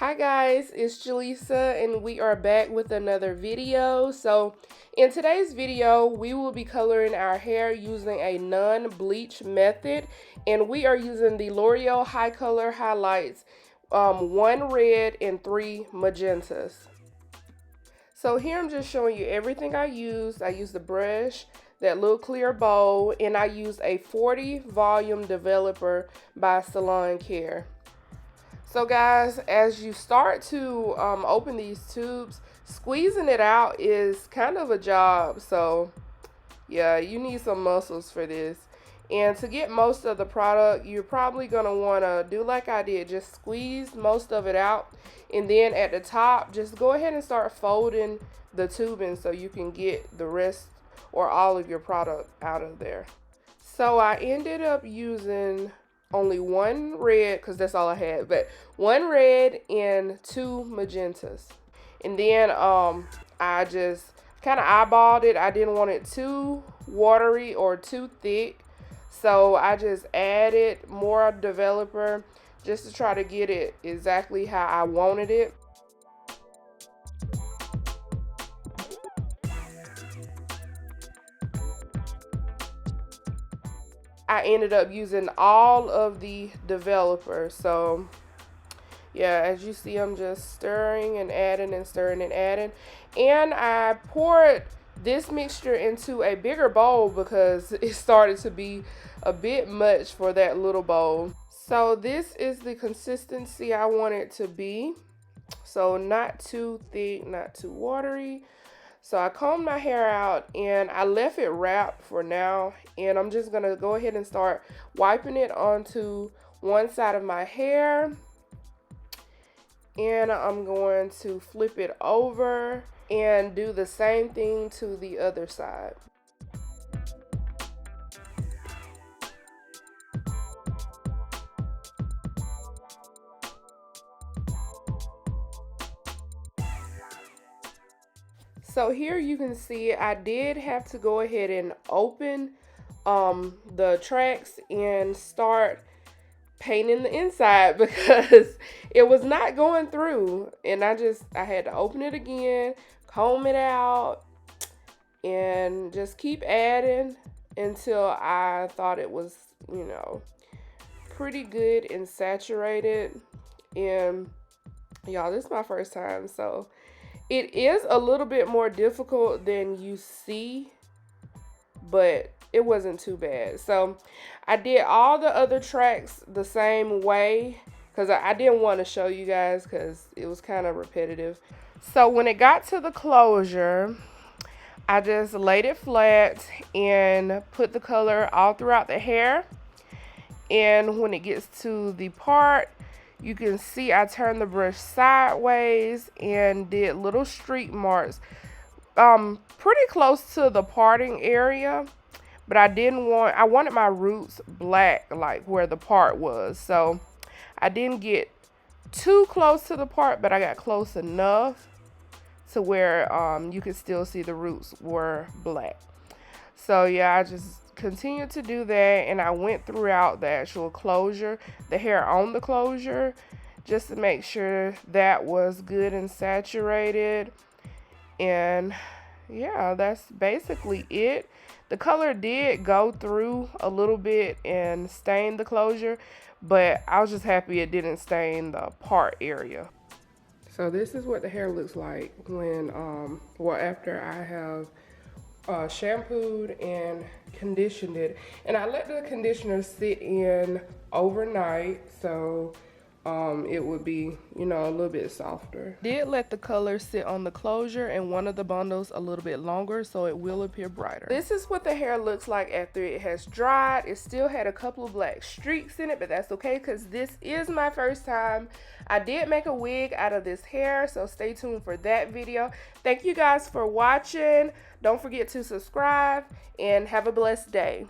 Hi guys, it's Jelisa and we are back with another video. So in today's video, we will be coloring our hair using a non-bleach method, and we are using the L'Oreal HiColor highlights, 1 red and 3 magentas. So here I'm just showing you everything I used. I used the brush, that little clear bowl, and I used a 40 volume developer by Salon Care. So guys, as you start to open these tubes, squeezing it out is kind of a job. So yeah, you need some muscles for this. And to get most of the product, you're probably going to want to do like I did. Just squeeze most of it out. And then at the top, just go ahead and start folding the tubing so you can get the rest or all of your product out of there. So I ended up using only 1 red, because that's all I had, but 1 red and 2 magentas. And then I just kind of eyeballed it. I didn't want it too watery or too thick, so I just added more developer just to try to get it exactly how I wanted it. I ended up using all of the developer. So yeah, as you see, I'm just stirring and adding and stirring and adding. And I poured this mixture into a bigger bowl because it started to be a bit much for that little bowl. So this is the consistency I want it to be. So not too thick, not too watery. So I combed my hair out and I left it wrapped for now, and I'm just gonna go ahead and start wiping it onto one side of my hair, and I'm going to flip it over and do the same thing to the other side. So here you can see I did have to go ahead and open the tracks and start painting the inside because it was not going through, and I had to open it again, comb it out, and just keep adding until I thought it was, you know, pretty good and saturated. And y'all, this is my first time, so it is a little bit more difficult than you see, but it wasn't too bad. So I did all the other tracks the same way because I didn't want to show you guys because it was kind of repetitive. So when it got to the closure, I just laid it flat and put the color all throughout the hair. And when it gets to the part, you can see I turned the brush sideways and did little streak marks pretty close to the parting area, but I wanted my roots black like where the part was, so I didn't get too close to the part, but I got close enough to where you could still see the roots were black. So yeah, I just continued to do that, and I went throughout the actual closure, the hair on the closure, just to make sure that was good and saturated. And yeah, that's basically it. The color did go through a little bit and stain the closure, but I was just happy it didn't stain the part area. So this is what the hair looks like when after I have shampooed and conditioned it, and I let the conditioner sit in overnight so it would be, you know, a little bit softer. Did let the color sit on the closure and one of the bundles a little bit longer so it will appear brighter. This is what the hair looks like after it has dried. It still had a couple of black streaks in it, but that's okay because this is my first time. I did make a wig out of this hair, so stay tuned for that video. Thank you guys for watching. Don't forget to subscribe and have a blessed day.